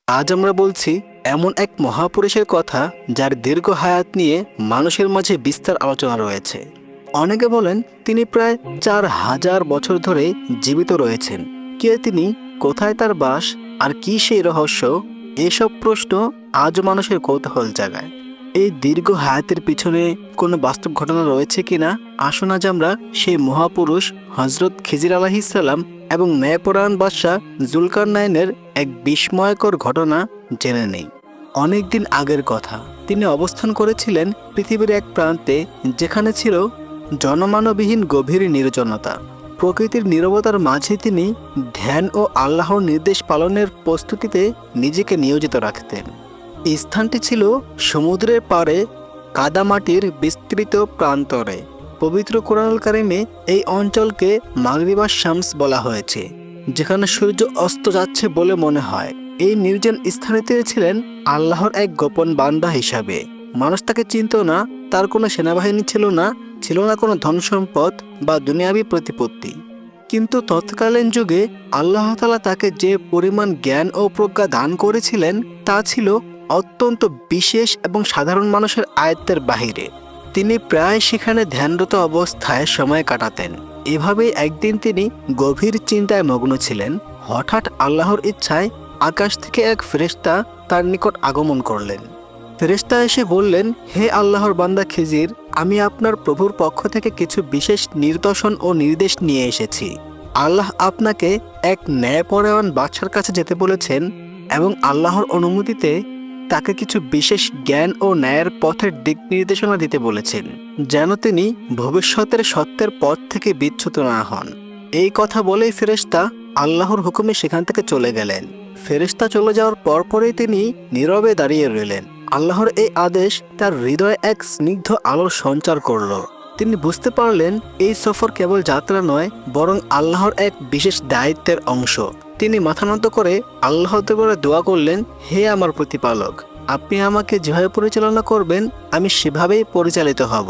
আজ আমরা বলছি এমন এক মহাপুরুষের কথা যার দীর্ঘ হায়াত নিয়ে মানুষের মাঝে বিস্তার আলোচনা রয়েছে। অনেকে বলেন তিনি প্রায় 4000 বছর ধরে জীবিত রয়েছেন। কে তিনি, কোথায় তার বাস, আর কি সেই রহস্য? এসব প্রশ্ন আজও মানুষের কৌতূহল জাগায়। এই দীর্ঘ হায়াতের পিছনে কোনো বাস্তব ঘটনা রয়েছে কিনা, আসুন আজ আমরা সেই মহাপুরুষ হজরত খিজির আলাইহিসসালাম এবং ন্যায়পরায়ণ বাদশাহ জুলকারনাইনের এক বিস্ময়কর ঘটনা জেনে নেই। অনেকদিন আগের কথা, তিনি অবস্থান করেছিলেন পৃথিবীর এক প্রান্তে, যেখানে ছিল জনমানবহীন গভীর নির্জনতা। প্রকৃতির নীরবতার মাঝে তিনি ধ্যান ও আল্লাহর নির্দেশ পালনের প্রস্তুতিতে নিজেকে নিয়োজিত রাখতেন। স্থানটি ছিল সমুদ্রের পাড়ে কাদামাটির বিস্তৃত প্রান্তরে। পবিত্র কোরআনুল কারিমে এই অঞ্চলকে মাগরিবাস শামস বলা হয়েছে, যেখানে সূর্য অস্ত যাচ্ছে বলে মনে হয়। এই নির্জন স্থানে তিনি ছিলেন আল্লাহর এক গোপন বান্দা হিসাবে। মানুষ তাকে চিনত না, তার কোনো সেনাবাহিনী ছিল না, ছিল না কোনো ধনসম্পদ বা দুনিয়াবী প্রতিপত্তি। কিন্তু তৎকালীন যুগে আল্লাহ তাআলা তাকে যে পরিমাণ জ্ঞান ও প্রজ্ঞা দান করেছিলেন তা ছিল অত্যন্ত বিশেষ এবং সাধারণ মানুষের আয়ত্তের বাহিরে। তিনি প্রায় সেখানে ধ্যানরত অবস্থায় সময় কাটাতেন। এভাবেই একদিন তিনি গভীর চিন্তায় মগ্ন ছিলেন। হঠাৎ আল্লাহর ইচ্ছায় আকাশ থেকে এক ফেরেশতা তার নিকট আগমন করলেন। ফেরেশতা এসে বললেন, হে আল্লাহর বান্দা খিজির, আমি আপনার প্রভুর পক্ষ থেকে কিছু বিশেষ নিদর্শন ও নির্দেশ নিয়ে এসেছি। আল্লাহ আপনাকে এক ন্যায়পরায়ণ বাদশার কাছে যেতে বলেছেন এবং আল্লাহর অনুমতিতে তাকে কিছু বিশেষ জ্ঞান ও ন্যায়ের পথের দিক নির্দেশনা দিতে বলেছেন, যেন তিনি ভবিষ্যতের সত্যের পথ থেকে বিচ্যুত না হন। এই কথা বলেই ফেরেশতা আল্লাহর হুকুমে সেখান থেকে চলে গেলেন। ফেরেশতা চলে যাওয়ার পরপরই তিনি নীরবে দাঁড়িয়ে রইলেন। আল্লাহর এই আদেশ তার হৃদয়ে এক স্নিগ্ধ আলোর সঞ্চার করল। তিনি বুঝতে পারলেন এই সফর কেবল যাত্রা নয়, বরং আল্লাহর এক বিশেষ দায়িত্বের অংশ। তিনি মাথা নত করে আল্লাহর দরবারে দোয়া করলেন, হে আমার প্রতিপালক, আপনি আমাকে যেভাবে পরিচালনা করবেন আমি সেভাবেই পরিচালিত হব।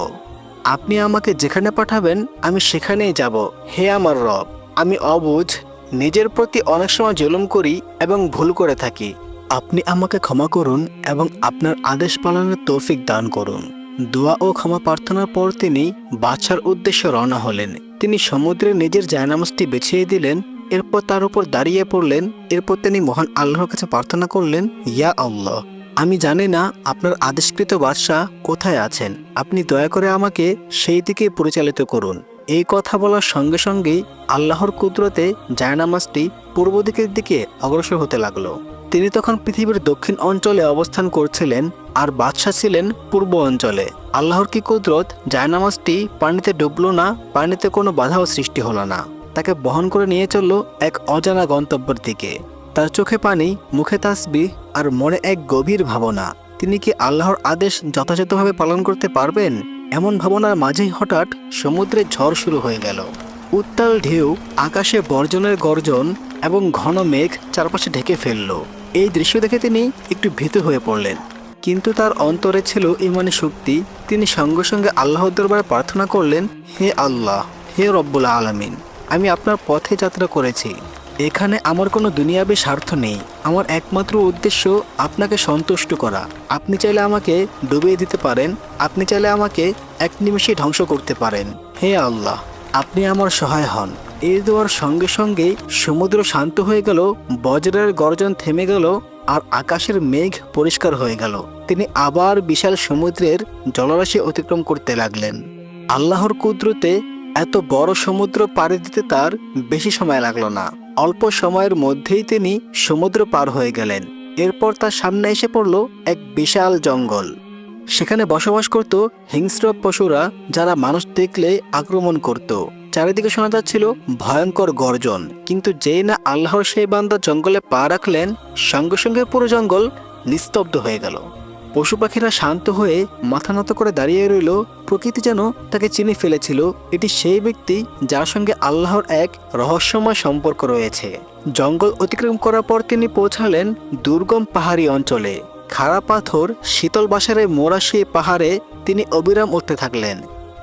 আপনি আমাকে যেখানে পাঠাবেন আমি সেখানেই যাব। হে আমার রব, আমি অবুঝ, নিজের প্রতি অনেক সময় জুলুম করি এবং ভুল করে থাকি। আপনি আমাকে ক্ষমা করুন এবং আপনার আদেশ পালনের তৌফিক দান করুন। দোয়া ও ক্ষমা প্রার্থনার পর তিনি বাদশার উদ্দেশ্যে রওনা হলেন। তিনি সমুদ্রে নিজের জায়নামাজটি বিছিয়ে দিলেন, এরপর তার উপর দাঁড়িয়ে পড়লেন। এরপর তিনি মহান আল্লাহর কাছে প্রার্থনা করলেন, ইয়া আল্লাহ, আমি জানি না আপনার আদেশকৃত বাদশাহ কোথায় আছেন, আপনি দয়া করে আমাকে সেই দিকে পরিচালিত করুন। এই কথা বলার সঙ্গে সঙ্গেই আল্লাহর কুদরতে জায়নামাজটি পূর্ব দিকের দিকে অগ্রসর হতে লাগলো। তিনি তখন পৃথিবীর দক্ষিণ অঞ্চলে অবস্থান করছিলেন আর বাদশাহ ছিলেন পূর্ব অঞ্চলে। আল্লাহর কি কুদরত, জায়নামাজটি পানিতে ডুবলো না, পানিতে কোনো বাধাও সৃষ্টি হলো না। তাকে বহন করে নিয়ে চলল এক অজানা গন্তব্যের দিকে। তার চোখে পানি, মুখে তাসবিহ আর মনে এক গভীর ভাবনা। তিনি কি আল্লাহর আদেশ যথাযথভাবে পালন করতে পারবেন? এমন ভাবনার মাঝেই হঠাৎ সমুদ্রে ঝড় শুরু হয়ে গেল। উত্তাল ঢেউ, আকাশে বর্জনের গর্জন এবং ঘন মেঘ চারপাশে ঢেকে ফেলল। এই দৃশ্য দেখে তিনি একটু ভীত হয়ে পড়লেন, কিন্তু তার অন্তরে ছিল ঈমানী শক্তি। তিনি সঙ্গে সঙ্গে আল্লাহর দরবারে প্রার্থনা করলেন, হে আল্লাহ, হে রব্বুল আলামিন, আমি আপনার পথে যাত্রা করেছি। এখানে আমার কোনো দুনিয়াবী স্বার্থ নেই। আমার একমাত্র উদ্দেশ্য আপনাকে সন্তুষ্ট করা। আপনি চাইলে আমাকে ডুবিয়ে দিতে পারেন, আপনি চাইলে আমাকে এক নিমেষেই ধ্বংস করতে পারেন। হে আল্লাহ, আপনি আমার সহায় হন। এই দোয়ার সঙ্গে সঙ্গেই সমুদ্র শান্ত হয়ে গেল, বজ্রের গর্জন থেমে গেল আর আকাশের মেঘ পরিষ্কার হয়ে গেল। তিনি আবার বিশাল সমুদ্রের জলরাশি অতিক্রম করতে লাগলেন। আল্লাহর কুদরতে এত বড় সমুদ্র পাড়ি দিতে তার বেশি সময় লাগলো না। অল্প সময়ের মধ্যেই তিনি সমুদ্র পার হয়ে গেলেন। এরপর তার সামনে এসে পড়ল এক বিশাল জঙ্গল। সেখানে বসবাস করত হিংস্র পশুরা, যারা মানুষ দেখলে আক্রমণ করত। চারিদিকে শোনা যাচ্ছিল ভয়ঙ্কর গর্জন। কিন্তু যেই না আল্লাহর সেই বান্দা জঙ্গলে পা রাখলেন, সঙ্গে সঙ্গে পুরো জঙ্গল নিস্তব্ধ হয়ে গেল। পশু পাখিরা শান্ত হয়ে মাথা নত করে দাঁড়িয়ে রইল। প্রকৃতি যেন তাকে চিনে ফেলেছিল। এটি সেই ব্যক্তি যার সঙ্গে আল্লাহর এক রহস্যময় সম্পর্ক রয়েছে। জঙ্গল অতিক্রম করার পর তিনি পৌঁছালেন দুর্গম পাহাড়ি অঞ্চলে। খাড়া পাথর, শীতল বাসারে মোড়া সেই পাহাড়ে তিনি অবিরাম উঠতে থাকলেন।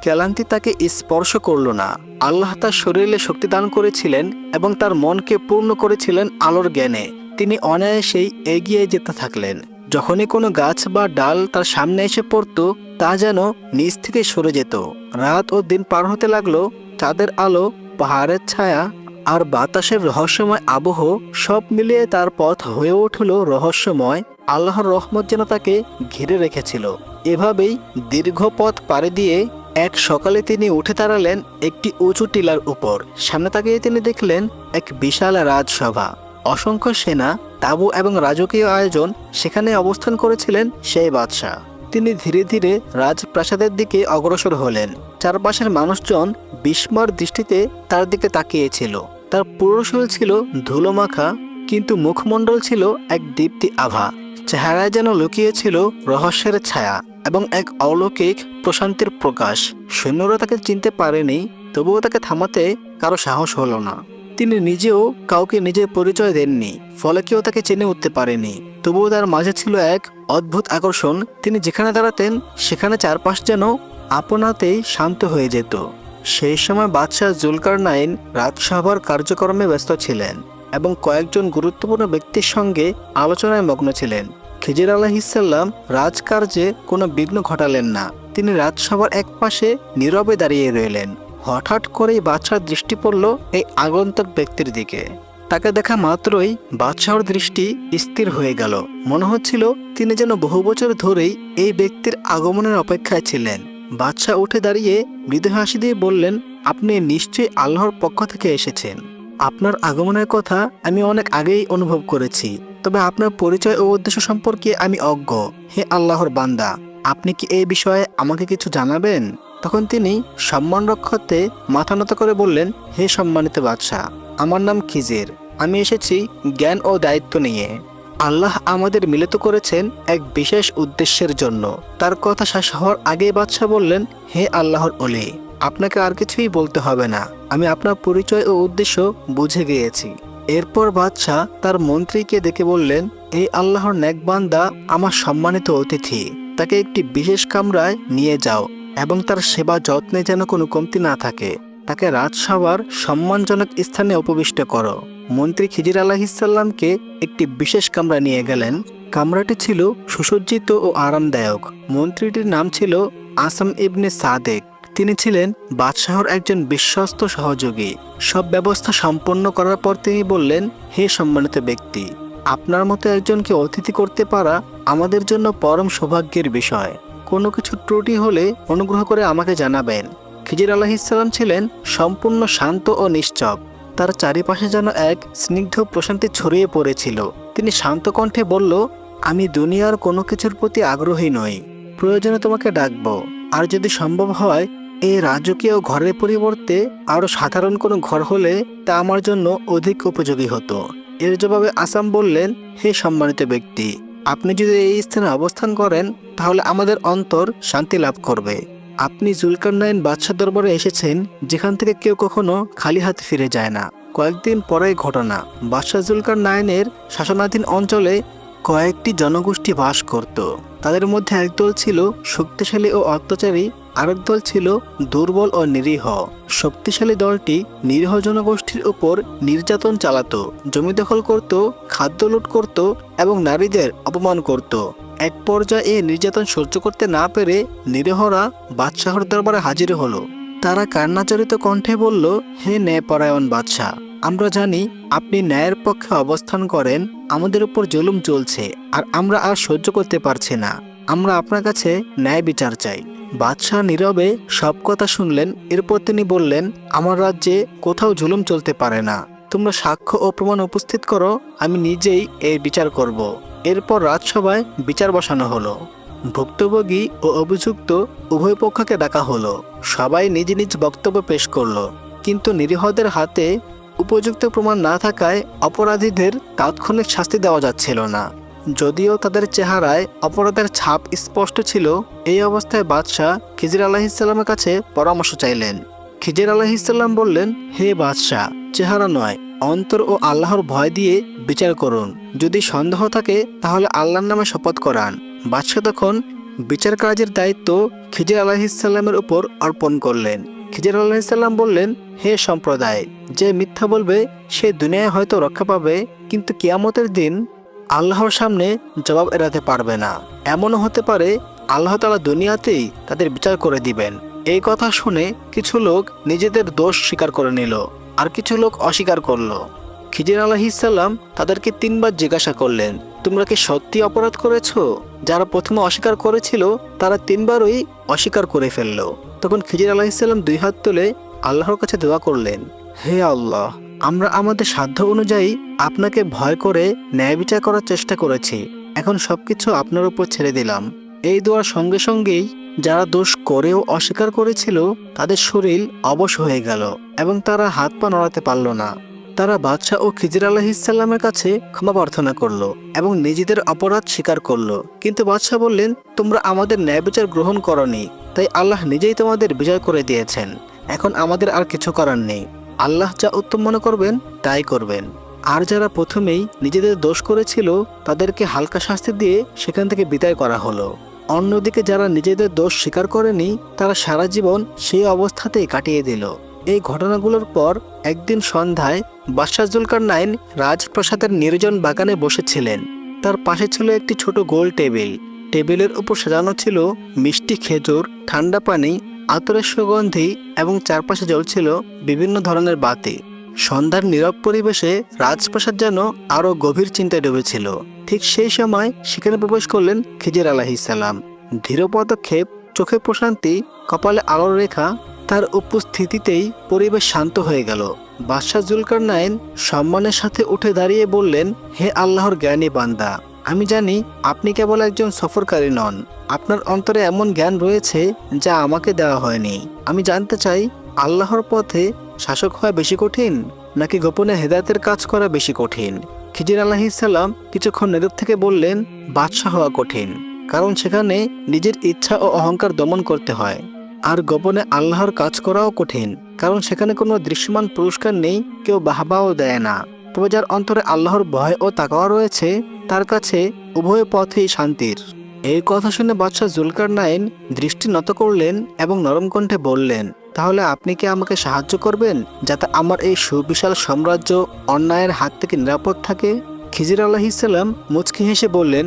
ক্লান্তি তাকে স্পর্শ করল না। আল্লাহ তার শরীরে শক্তি দান করেছিলেন এবং তার মনকে পূর্ণ করেছিলেন আলোর জ্ঞানে। তিনি অনায়াসেই এগিয়ে যেতে থাকলেন। যখনই কোনো গাছ বা ডাল তার সামনে এসে পড়ত, তা যেন নিচ থেকে সরে যেত। রাত ও দিন পার হতে লাগলো। চাঁদের আলো, পাহাড়ের ছায়া আর বাতাসের রহস্যময় আবহ সব মিলিয়ে তার পথ হয়ে উঠল রহস্যময়। আল্লাহর রহমত যেন তাকে ঘিরে রেখেছিল। এভাবেই দীর্ঘ পথ পাড়ি দিয়ে এক সকালে তিনি উঠে দাঁড়ালেন একটি উঁচু টিলার উপর। সামনে তাকিয়ে তিনি দেখলেন এক বিশাল রাজসভা। অসংখ্য সেনা, তাঁবু এবং রাজকীয় আয়োজন সেখানে অবস্থান করেছিলেন সেই বাদশাহ। তিনি ধীরে ধীরে রাজপ্রাসাদের দিকে অগ্রসর হলেন। চারপাশের মানুষজন বিস্ময়ের দৃষ্টিতে তার দিকে তাকিয়েছিল। তার পুরো শরীর ছিল ধুলোমাখা, কিন্তু মুখমণ্ডল ছিল এক দীপ্তি আভা। চেহারায় যেন লুকিয়েছিল রহস্যের ছায়া এবং এক অলৌকিক প্রশান্তির প্রকাশ। সৈন্যরা তাকে চিনতে পারেনি, তবুও তাকে থামাতে কারো সাহস হলো না। তিনি নিজেও কাউকে নিজের পরিচয় দেননি, ফলে কেউ তাকে চিনে উঠতে পারেনি। তবুও তার মাঝে ছিল এক অদ্ভুত আকর্ষণ। তিনি যেখানে দাঁড়াতেন সেখানে চারপাশ যেন আপনাতেই শান্ত হয়ে যেত। সেই সময় বাদশাহ জুলকারনাইন রাজসভার কার্যক্রমে ব্যস্ত ছিলেন এবং কয়েকজন গুরুত্বপূর্ণ ব্যক্তির সঙ্গে আলোচনায় মগ্ন ছিলেন। খিজির আলাইহিসসালাম রাজকার্যে কোনো বিঘ্ন ঘটালেন না। তিনি রাজসভার এক পাশে নীরবে দাঁড়িয়ে রইলেন। হঠাৎ করেই বাদশার দৃষ্টি পড়ল এই আগন্তুক ব্যক্তির দিকে। তাকে দেখা মাত্রই বাদশাহর দৃষ্টি স্থির হয়ে গেল। মনে হচ্ছিল তিনি যেন বহু বছর ধরেই এই ব্যক্তির আগমনের অপেক্ষায় ছিলেন। বাদশাহ উঠে দাঁড়িয়ে মৃদু হাসি দিয়ে বললেন, আপনি নিশ্চয়ই আল্লাহর পক্ষ থেকে এসেছেন। আপনার আগমনের কথা আমি অনেক আগেই অনুভব করেছি, তবে আপনার পরিচয় ও উদ্দেশ্য সম্পর্কে আমি অজ্ঞ। হে আল্লাহর বান্দা, আপনি কি এই বিষয়ে আমাকে কিছু জানাবেন? তখন তিনি সম্মান রক্ষার্থে মাথা নত করে বললেন, হে সম্মানিত বাদশাহ, আমার নাম খিজির। আমি এসেছি জ্ঞান ও দায়িত্ব নিয়ে। আল্লাহ আমাদের মিলিত করেছেন এক বিশেষ উদ্দেশ্যের জন্য। তার কথা শেষ হওয়ার আগেই বাদশাহ বললেন, হে আল্লাহর ওলি, আপনাকে আর কিছুই বলতে হবে না। আমি আপনার পরিচয় ও উদ্দেশ্য বুঝে গিয়েছি। এরপর বাদশাহ তার মন্ত্রীকে ডেকে বললেন, এই আল্লাহর নেক বান্দা আমার সম্মানিত অতিথি, তাকে একটি বিশেষ কামরায় নিয়ে যাও এবং তার সেবা যত্নে যেন কোনো কমতি না থাকে। তাকে রাজসভার সম্মানজনক স্থানে উপবিষ্ট করো। মন্ত্রী খিজির আলাইহিসসালামকে একটি বিশেষ কামরা নিয়ে গেলেন। কামরাটি ছিল সুসজ্জিত ও আরামদায়ক। মন্ত্রীটির নাম ছিল আসম ইবনে সাদেক। তিনি ছিলেন বাদশাহর একজন বিশ্বস্ত সহযোগী। সব ব্যবস্থা সম্পন্ন করার পর তিনি বললেন, হে সম্মানিত ব্যক্তি, আপনার মতো একজনকে অতিথি করতে পারা আমাদের জন্য পরম সৌভাগ্যের বিষয়। কোনো কিছু ত্রুটি হলে অনুগ্রহ করে আমাকে জানাবেন। খিজির আলাইহিসসালাম ছিলেন সম্পূর্ণ শান্ত ও নিশ্চুপ। তার চারিপাশে যেন এক স্নিগ্ধ প্রশান্তি ছড়িয়ে পড়েছিল। তিনি শান্ত কণ্ঠে বলল, আমি দুনিয়ার কোনো কিছুর প্রতি আগ্রহী নই। প্রয়োজনে তোমাকে ডাকব। আর যদি সম্ভব হয় এই রাজকীয় ঘরের পরিবর্তে আরও সাধারণ কোনো ঘর হলে তা আমার জন্য অধিক উপযোগী হতো। এর জবাবে আসাম বললেন, হে সম্মানিত ব্যক্তি, আপনি যদি এই স্থানে অবস্থান করেন তাহলে আমাদের অন্তর শান্তি লাভ করবে। আপনি জুলকারনাইন বাদশাহ দরবারে এসেছেন, যেখান থেকে কেউ কখনো খালি হাতে ফিরে যায় না। কয়েকদিন পরের ঘটনা। বাদশাহ জুলকারনাইনের শাসনাধীন অঞ্চলে কয়েকটি জনগোষ্ঠী বাস করত। তাদের মধ্যে একদল ছিল শক্তিশালী ও অত্যাচারী, আরেক দল ছিল দুর্বল ও নিরীহ। শক্তিশালী দলটি নিরীহ জনগোষ্ঠীর উপর নির্যাতন চালাতো, জমি দখল করত, খাদ্য লুট করত এবং নারীদের অপমান করত। এক পর্যায়ে এই নির্যাতন সহ্য করতে না পেরে নিরীহরা বাদশাহর দরবারে হাজির হলো। তারা কান্নাজড়িত কণ্ঠে বলল, হে ন্যায়পরায়ণ বাদশাহ, আমরা জানি আপনি ন্যায়ের পক্ষে অবস্থান করেন। আমাদের উপর জুলুম চলছে আর আমরা আর সহ্য করতে পারছি না। আমরা আপনার কাছে ন্যায় বিচার চাই। বাদশাহ নীরবে সব কথা শুনলেন। এরপর তিনি বললেন, আমার রাজ্যে কোথাও জুলুম চলতে পারে না। তোমরা সাক্ষ্য ও প্রমাণ উপস্থিত করো, আমি নিজেই এর বিচার করব। এরপর রাজসভায় বিচার বসানো হলো। ভুক্তভোগী ও অভিযুক্ত উভয় পক্ষকে ডাকা হলো। সবাই নিজ নিজ বক্তব্য পেশ করলো, কিন্তু নিরীহদের হাতে উপযুক্ত প্রমাণ না থাকায় অপরাধীদের তাৎক্ষণিক শাস্তি দেওয়া যাচ্ছিল না, যদিও তাদের চেহারায় অপরাধের ছাপ স্পষ্ট ছিল। এই অবস্থায় বাদশাহ খিজির আলাইহিসসালামের কাছে পরামর্শ চাইলেন। খিজির আলাইহিসসালাম বললেন, হে বাদশাহ, চেহারা নয়, অন্তর ও আল্লাহর ভয় দিয়ে বিচার করুন। যদি সন্দেহ থাকে তাহলে আল্লাহর নামে শপথ করান। বাদশাহ তখন বিচার কার্যের দায়িত্ব খিজির আলাইহিসসালামের উপর অর্পণ করলেন। খিজির আলাইহিসসালাম বললেন, হে সম্প্রদায়, যে মিথ্যা বলবে সে দুনিয়ায় হয়তো রক্ষা পাবে, কিন্তু কিয়ামতের দিন আল্লাহর সামনে জবাব এড়াতে পারবে না। এমনও হতে পারে আল্লাহ তাআলা দুনিয়াতেই তাদের বিচার করে দিবেন। এই কথা শুনে কিছু লোক নিজেদের দোষ স্বীকার করে নিল, আর কিছু লোক অস্বীকার করলো। খিজির আলাইহিসসালাম তাদেরকে 3 বার জিজ্ঞাসা করলেন, তোমরা কি সত্যি অপরাধ করেছো? যারা প্রথমে অস্বীকার করেছিল তারা 3 বারই অস্বীকার করে ফেলল। তখন খিজির আলাইহিসসালাম 2 হাত তুলে আল্লাহর কাছে দোয়া করলেন, হে আল্লাহ, আমরা আমাদের সাধ্য অনুযায়ী আপনাকে ভয় করে ন্যায় বিচার করার চেষ্টা করেছি, এখন সবকিছু আপনার উপর ছেড়ে দিলাম। এই দোয়ার সঙ্গে সঙ্গেই যারা দোষ করেও অস্বীকার করেছিল তাদের শরীর অবশ হয়ে গেল এবং তারা হাত পা নড়াতে পারল না। তারা বাদশাহ ও খিজির আলাইহিসসালামের কাছে ক্ষমা প্রার্থনা করলো এবং নিজেদের অপরাধ স্বীকার করলো। কিন্তু বাদশাহ বললেন, তোমরা আমাদের ন্যায় বিচার গ্রহণ করনি, তাই আল্লাহ নিজেই তোমাদের বিজয় করে দিয়েছেন। এখন আমাদের আর কিছু করার নেই। আল্লাহ যা উত্তম মনে করবেন তাই করবেন। আর যারা প্রথমেই নিজেদের দোষ করেছিল তাদেরকে হালকা শাস্তি দিয়ে সেখান থেকে বিদায় করা হলো। অন্যদিকে যারা নিজেদের দোষ স্বীকার করেনি তারা সারা জীবন সেই অবস্থাতেই কাটিয়ে দিল। এই ঘটনাগুলোর পর একদিন সন্ধ্যায় বাদশাহ জুলকারনাইন রাজপ্রাসাদের নির্জন বাগানে বসেছিলেন। তার পাশে ছিল একটি ছোট গোল টেবিল। টেবিলের উপর সাজানো ছিল মিষ্টি খেজুর, ঠান্ডা পানি, আতরের সুগন্ধি এবং চারপাশে জ্বলছিল বিভিন্ন ধরনের বাতি। সন্ধ্যার নীরব পরিবেশে রাজপ্রাসাদ যেন আরো গভীর চিন্তায় ডুবেছিল। ঠিক সেই সময় সেখানে প্রবেশ করলেন খিজির আলাইহিসসালাম। ধীর পদক্ষেপ, চোখে প্রশান্তি, কপালে আলোর রেখা। তার উপস্থিতিতেই পরিবেশ শান্ত হয়ে গেল। বাদশাহ জুলকারনাইন সম্মানের সাথে উঠে দাঁড়িয়ে বললেন, হে আল্লাহর জ্ঞানী বান্দা, আমি জানি আপনি কেবল একজন সফরকারী নন। আপনার অন্তরে এমন জ্ঞান রয়েছে যা আমাকে দেওয়া হয়নি। আমি জানতে চাই, আল্লাহর পথে শাসক হওয়া বেশি কঠিন নাকি গোপনে হেদায়েতের কাজ করা বেশি কঠিন? খিজির আলাইহিসসালাম কিছুক্ষণ নীরব থেকে বললেন, বাদশাহ হওয়া কঠিন, কারণ সেখানে নিজের ইচ্ছা ও অহংকার দমন করতে হয়। আর গোপনে আল্লাহর কাজ করাও কঠিন, কারণ সেখানে কোনো দৃশ্যমান পুরস্কার নেই, কেউ বাহবাও দেয় না। তবে যার অন্তরে আল্লাহর ভয় ও তাকওয়া রয়েছে তার কাছে উভয় পথেই শান্তির। এই কথা শুনে বাদশাহ জুলকারনাইন দৃষ্টি নত করলেন এবং নরম কণ্ঠে বললেন, তাহলে আপনি কি আমাকে সাহায্য করবেন যাতে আমার এই সুবিশাল সাম্রাজ্য অন্যায়ের হাত থেকে নিরাপদ থাকে? খিজির আলাইহিসসালাম মুচকি হেসে বললেন,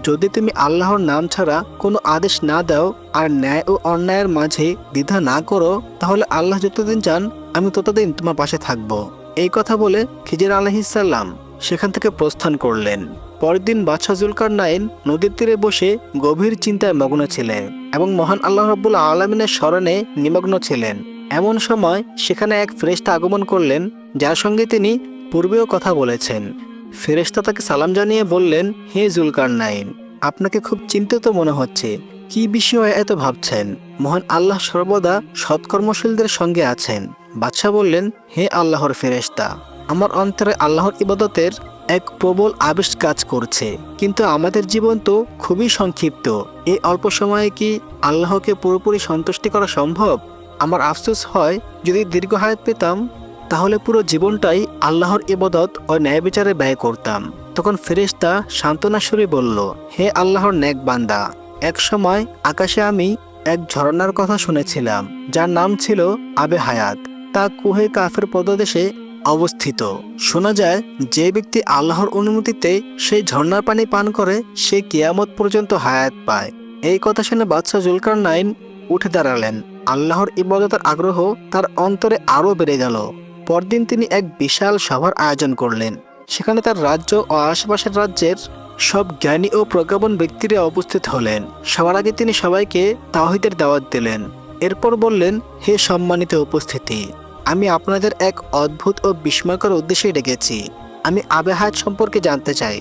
যদি তুমি আল্লাহর নাম ছাড়া কোনো আদেশ না দাও আর ন্যায় ও অন্যায়ের মাঝে দ্বিধা না করো, তাহলে আল্লাহ যতদিন চান আমি ততদিন তোমার পাশে থাকব। এই কথা বলে খিজির আলাইহিসসালাম সেখান থেকে প্রস্থান করলেন। পরের দিন বাদশাহ জুলকারনাইন নদীর তীরে বসে গভীর চিন্তায় মগ্ন ছিলেন এবং মহান আল্লাহ রাব্বুল আলামিনের স্মরণে নিমগ্ন ছিলেন। এমন সময় সেখানে এক ফেরেশতা আগমন করলেন, যার সঙ্গে তিনি পূর্বেও কথা বলেছেন। ফেরেশতা তাকে সালাম জানিয়ে বললেন, হে জুলকারনাইন, আপনাকে খুব চিন্তিত মনে হচ্ছে। কি বিষয়ে এত ভাবছেন? মহান আল্লাহ সর্বদা সৎকর্মশীলদের সঙ্গে আছেন। বাদশাহ বললেন, হে আল্লাহর ফেরেশতা, আমার অন্তরে আল্লাহর ইবাদতের এক প্রবল আবেশ কাজ করছে, কিন্তু আমাদের জীবন তো খুবই সংক্ষিপ্ত। এই অল্প সময়ে কি আল্লাহকে পুরোপুরি সন্তুষ্টি করা সম্ভব? আমার আফসোস হয়, যদি দীর্ঘ হায়াত পেতাম তাহলে পুরো জীবনটাই আল্লাহর ইবাদত ও ন্যায় বিচারে ব্যয় করতাম। তখন ফেরেশতা সান্ত্বনা সুরে বলল, হে আল্লাহর নেক বান্দা, এক সময় আকাশে আমি এক ঝর্ণার কথা শুনেছিলাম, যার নাম ছিল আবে হায়াত। তা কুহে কাফের পদদেশে অবস্থিত। শোনা যায়, যে ব্যক্তি আল্লাহর অনুমতিতে সেই ঝর্ণার পানি পান করে সে কিয়ামত পর্যন্ত হায়াত পায়। এই কথা শুনে বাদশাহ জুলকারনাইন উঠে দাঁড়ালেন। আল্লাহর ইবাদতের আগ্রহ তার অন্তরে আরও বেড়ে গেল। পরদিন তিনি এক বিশাল সভার আয়োজন করলেন। সেখানে তার রাজ্য ও আশেপাশের রাজ্যের সব জ্ঞানী ও প্রজ্ঞাপন ব্যক্তিরা উপস্থিত হলেন। সবার আগে তিনি সবাইকে তাওহীদের দাওয়াত দিলেন। এরপর বললেন, হে সম্মানিত উপস্থিতি, আমি আপনাদের এক অদ্ভুত ও বিস্ময়কর উদ্দেশ্যে ডেকেছি। আমি আবে হায়াত সম্পর্কে জানতে চাই।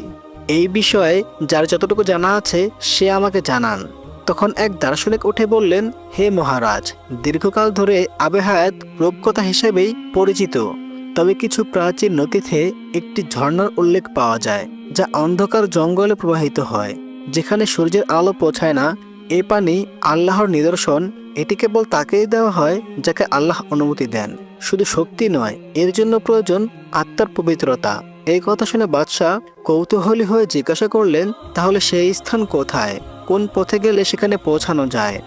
এই বিষয়ে যার যতটুকু জানা আছে সে আমাকে জানান। তখন এক দার্শনিক উঠে বললেন, হে মহারাজ, দীর্ঘকাল ধরে আবে হায়াত রূপকথা হিসেবেই পরিচিত, তবে কিছু প্রাচীন নথিতে একটি ঝর্ণার উল্লেখ পাওয়া যায়, যা অন্ধকার জঙ্গলে প্রবাহিত হয়, যেখানে সূর্যের আলো পৌঁছায় না। এই পানি আল্লাহর নিদর্শন। এটি কেবল তাকেই দেওয়া হয় যাকে আল্লাহ অনুমতি দেন। শুধু শক্তি নয়, এর জন্য প্রয়োজন আত্মার পবিত্রতা। এই কথা শুনে বাদশাহ কৌতূহলী হয়ে জিজ্ঞাসা করলেন, তাহলে সেই স্থান কোথায়? কোন পথে গেলে সেখানে পৌঁছানো যায়?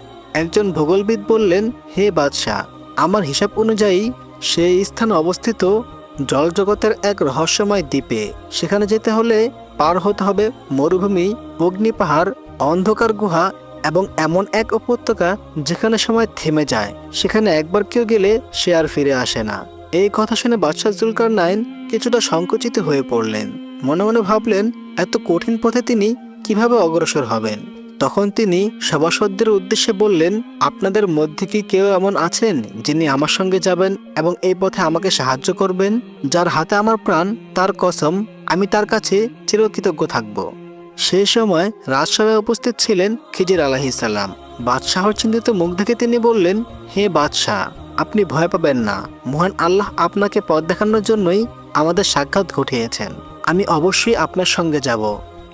একজন ভূগোলবিদ বললেন, হে বাদশাহ, আমার হিসাব অনুযায়ী সেই স্থানে অবস্থিত জলজগতের এক রহস্যময় দ্বীপে। সেখানে যেতে হলে পার হতে হবে মরুভূমি, অগ্নি পাহাড়, অন্ধকার গুহা এবং এমন এক উপত্যকা যেখানে সময় থেমে যায়। সেখানে একবার কেউ গেলে সে আর ফিরে আসে না। এই কথা শুনে বাদশাহ জুলকারনাইন কিছুটা সংকুচিত হয়ে পড়লেন। মনে মনে ভাবলেন, এত কঠিন পথে তিনি কিভাবে অগ্রসর হবেন। তখন তিনি সভাসদদের উদ্দেশ্যে বললেন, আপনাদের মধ্যে কি কেউ এমন আছেন যিনি আমার সঙ্গে যাবেন এবং এই পথে আমাকে সাহায্য করবেন? যার হাতে আমার প্রাণ, তার কসম আমি তার কাছে চিরকৃতজ্ঞ থাকব। সেই সময় রাজসভায় উপস্থিত ছিলেন খিজির আলাইহিসসালাম। বাদশাহর চিন্তিত মুখ দেখে তিনি বললেন, হে বাদশাহ, আপনি ভয় পাবেন না। মহান আল্লাহ আপনাকে পথ দেখানোর জন্যই আমাদের সাক্ষাৎ ঘটিয়েছেন। আমি অবশ্যই আপনার সঙ্গে যাব।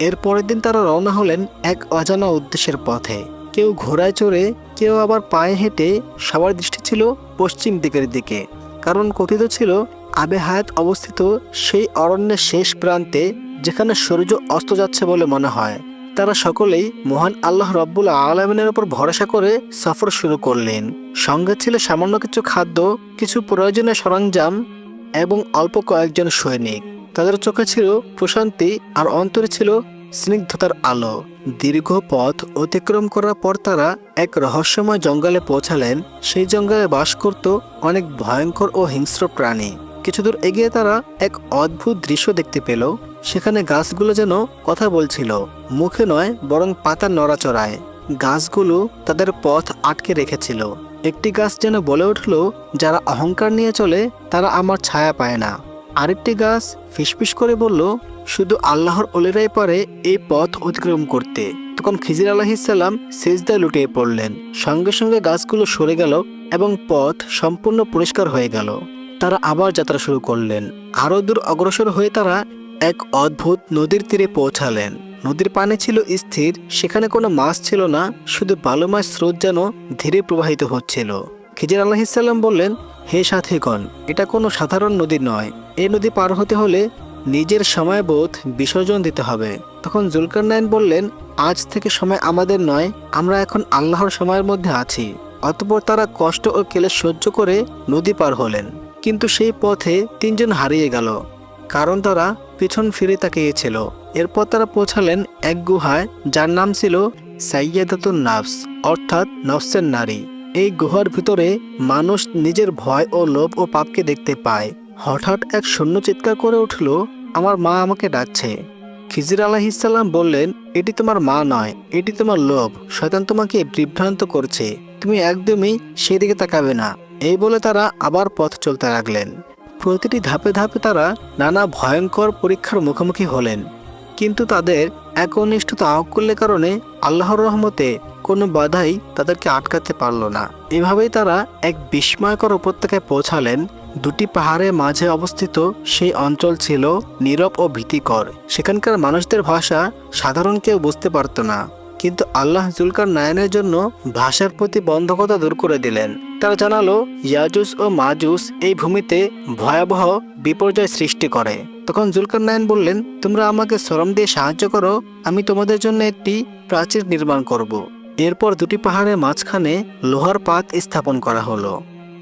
এর পরের দিন তারা রওনা হলেন এক অজানা উদ্দেশ্যের পথে। কেউ ঘোড়ায় চড়ে, কেউ আবার পায়ে হেঁটে। সবার দৃষ্টি ছিল পশ্চিম দিকের দিকে, কারণ কথিত ছিল আবে হায়াত অবস্থিত সেই অরণ্যের শেষ প্রান্তে যেখানে সূর্য অস্ত যাচ্ছে বলে মনে হয়। তারা সকলেই মহান আল্লাহ রব্বুল আলামিনের উপর ভরসা করে সফর শুরু করলেন। সঙ্গে ছিল সামান্য কিছু খাদ্য, কিছু প্রয়োজনীয় সরঞ্জাম এবং অল্প কয়েকজন সৈনিক। তাদের চোখে ছিল প্রশান্তি আর অন্তরে ছিল স্নিগ্ধতার আলো। দীর্ঘ পথ অতিক্রম করার পর তারা এক রহস্যময় জঙ্গলে পৌঁছালেন। সেই জঙ্গলে বাস করত অনেক ভয়ঙ্কর ও হিংস্র প্রাণী। কিছু দূর এগিয়ে তারা এক অদ্ভুত দৃশ্য দেখতে পেল। সেখানে গাছগুলো যেন কথা বলছিল, মুখে নয় বরং পাতার নড়াচড়ায়। গাছগুলো তাদের পথ আটকে রেখেছিল। একটি গাছ যেন বলে উঠল, যারা অহংকার নিয়ে চলে তারা আমার ছায়া পায় না। আরেকটি গাছ ফিসফিস করে বলল, শুধু আল্লাহর ওলিরাই পারে এই পথ অতিক্রম করতে। তখন খিজির আলাইহিসসালাম সিজদায় লুটিয়ে পড়লেন। সঙ্গে সঙ্গে গাছগুলো সরে গেল এবং পথ সম্পূর্ণ পরিষ্কার হয়ে গেল। তারা আবার যাত্রা শুরু করলেন। আরও দূর অগ্রসর হয়ে তারা এক অদ্ভুত নদীর তীরে পৌঁছালেন। নদীর পানি ছিল স্থির, সেখানে কোনো মাছ ছিল না, শুধু বালুময় স্রোত যেন ধীরে প্রবাহিত হচ্ছিল। খিজির আলাইহিসসালাম বললেন, হে সাথীগণ, এটা কোনো সাধারণ নদী নয়। এই নদী পার হতে হলে নিজের সময়বোধ বিসর্জন দিতে হবে। তখন জুলকারনাইন বললেন, আজ থেকে সময় আমাদের নয়, আমরা এখন আল্লাহর সময়ের মধ্যে আছি। অতঃপর তারা কষ্ট ও ক্লেশ সহ্য করে নদী পার হলেন। কিন্তু সেই পথে তিনজন হারিয়ে গেল, কারণ তারা পিছন ফিরে তাকিয়েছিল। এরপর তারা পৌঁছালেন এক গুহায়, যার নাম ছিল সাইয়্যিদাতুন নাফস, অর্থাৎ নফসের নারী। এই গুহার ভিতরে মানুষ নিজের ভয় ও লোভ ও পাপকে দেখতে পায়। হঠাৎ এক শূন্য চিৎকার করে উঠল, আমার মা আমাকে ডাকছে। খিজির আলাইহিসসালাম বললেন, এটি তোমার মা নয়, এটি তোমার লোভ। শয়তান তোমাকে বিভ্রান্ত করছে, তুমি একদমই সেদিকে তাকাবে না। এই বলে তারা আবার পথ চলতে লাগলেন। প্রতিটি ধাপে ধাপে তারা নানা ভয়ঙ্কর পরীক্ষার মুখোমুখি হলেন, কিন্তু তাদের একনিষ্ঠ তাওয়াক্কুলের কারণে আল্লাহর রহমতে কোনো বাধাই তাদেরকে আটকাতে পারল না। এভাবেই তারা এক বিস্ময়কর উপত্যকায় পৌঁছালেন। দুটি পাহাড়ের মাঝে অবস্থিত সেই অঞ্চল ছিল নীরব ও ভীতিকর। সেখানকার মানুষদের ভাষা সাধারণ কেউ বুঝতে পারত না, কিন্তু আল্লাহ জুলকারনাইনের জন্য ভাষার প্রতিবন্ধকতা দূর করে দিলেন। তারা জানালো, ইয়াজুজ ও মাজুস এই ভূমিতে ভয়াবহ বিপর্যয় সৃষ্টি করে। তখন জুলকারনাইন বললেন, তোমরা আমাকে শ্রম দিয়ে সাহায্য করো, আমি তোমাদের জন্য একটি প্রাচীর নির্মাণ করব। এরপর দুটি পাহাড়ের মাঝখানে লোহার পাত স্থাপন করা হলো।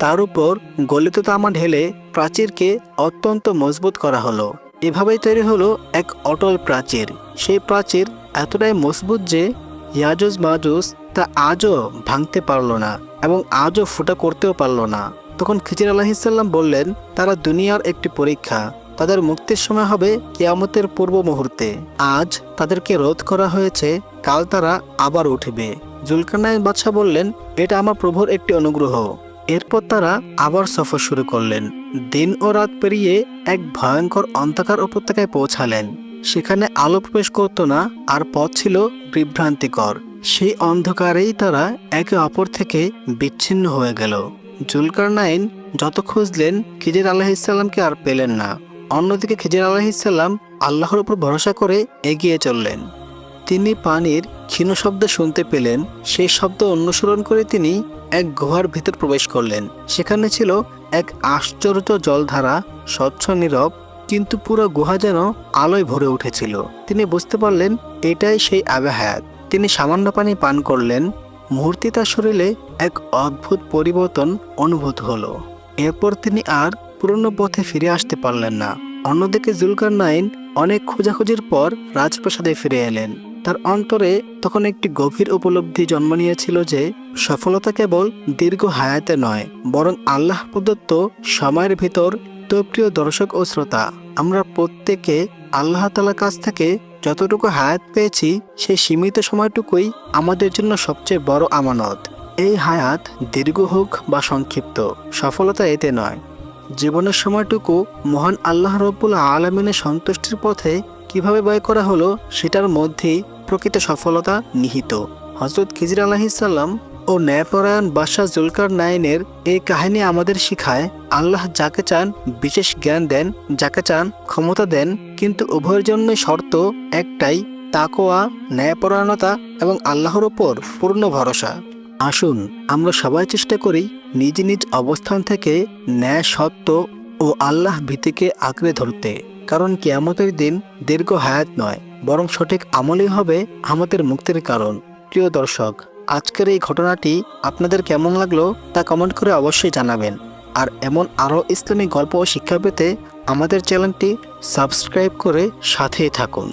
তার উপর গলিত তামা ঢেলে প্রাচীরকে অত্যন্ত মজবুত করা হলো। এভাবেই তৈরি হলো এক অটল প্রাচীর। সেই প্রাচীর এতটাই মজবুত যে ইয়াজুজ মাজুস তা আজও ভাঙতে পারল না এবং আজও ফুটা করতেও পারল না। তখন খিজির আলাইহিসসালাম বললেন, তারা দুনিয়ার একটি পরীক্ষা, তাদের মুক্তির সময় হবে কিয়ামতের পূর্ব মুহূর্তে। আজ তাদেরকে রোধ করা হয়েছে, কাল তারা আবার উঠবে। জুলকারনাইন বাদশাহ বললেন, এটা আমার প্রভুর একটি অনুগ্রহ। এরপর তারা আবার সফর শুরু করলেন। দিন ও রাত পেরিয়ে এক ভয়ঙ্কর অন্ধকার উপত্যকায় পৌঁছালেন। সেখানে আলো প্রবেশ করত না, আর পথ ছিল বিভ্রান্তিকর। সেই অন্ধকারেই তারা একে অপর থেকে বিচ্ছিন্ন হয়ে গেল। জুলকারনাইন যত খুঁজলেন, খিজির আলাইহিসসালামকে আর পেলেন না। অন্যদিকে খিজির আলাইহিসসালাম আল্লাহর উপর ভরসা করে এগিয়ে চললেন। তিনি পানির ক্ষীণ শব্দ শুনতে পেলেন। সেই শব্দ অনুসরণ করে তিনি এক গুহার ভিতর প্রবেশ করলেন। সেখানে ছিল এক আশ্চর্য জলধারা, স্বচ্ছ নীরব, কিন্তু পুরো গুহা যেন আলোয় ভরে উঠেছিল। তিনি বুঝতে পারলেন এটাই সেই আবে হায়াত। তিনি সামান্য পানি পান করলেন। মুহূর্তে তার শরীরে এক অদ্ভুত পরিবর্তন অনুভূত হলো। এরপর তিনি আর পুরনো পথে ফিরে আসতে পারলেন না। অন্যদিকে জুলকারনাইন অনেক খোঁজাখুঁজির পর রাজপ্রাসাদে ফিরে এলেন। তার অন্তরে তখন একটি গভীর উপলব্ধি জন্ম নিয়েছিল যে সফলতা কেবল দীর্ঘ হায়াতে নয়, বরং আল্লাহ প্রদত্ত সময়ের ভিতর। তো প্রিয় দর্শক ও শ্রোতা, আমরা প্রত্যেকে আল্লাহ তাআলার কাছ থেকে যতটুকু হায়াত পেয়েছি সেই সীমিত সময়টুকুই আমাদের জন্য সবচেয়ে বড় আমানত। এই হায়াত দীর্ঘ হোক বা সংক্ষিপ্ত, সফলতা এতে নয়। জীবনের সময়টুকু মহান আল্লাহ রব্বুল আলামিনের সন্তুষ্টির পথে কিভাবে ব্যয় করা হলো সেটার মধ্যেই প্রকৃত সফলতা নিহিত। হযরত খিজির আলাইহিসসালাম ও ন্যায়পরায়ণ বাদশাহ জুলকারনাইনের এই কাহিনী আমাদের শিখায়, আল্লাহ যাকে চান বিশেষ জ্ঞান দেন, যাকে চান ক্ষমতা দেন, কিন্তু উভয়ের জন্যই শর্ত একটাই, তাকওয়া, ন্যায়পরায়ণতা এবং আল্লাহর ওপর পূর্ণ ভরসা। আসুন আমরা সবাই চেষ্টা করি নিজ নিজ অবস্থান থেকে ন্যায়, সত্য ও আল্লাহ ভীতিকে আঁকড়ে ধরতে, কারণ কিয়ামতের দিন দীর্ঘ হায়াত নয়, বরং সঠিক আমলই হবে আমাদের মুক্তির কারণ। প্রিয় দর্শক, আজকের এই ঘটনাটি আপনাদের কেমন লাগলো তা কমেন্ট করে অবশ্যই জানাবেন। আর এমন আরও ইসলামিক গল্প ও শিক্ষা পেতে আমাদের চ্যানেলটি সাবস্ক্রাইব করে সাথেই থাকুন।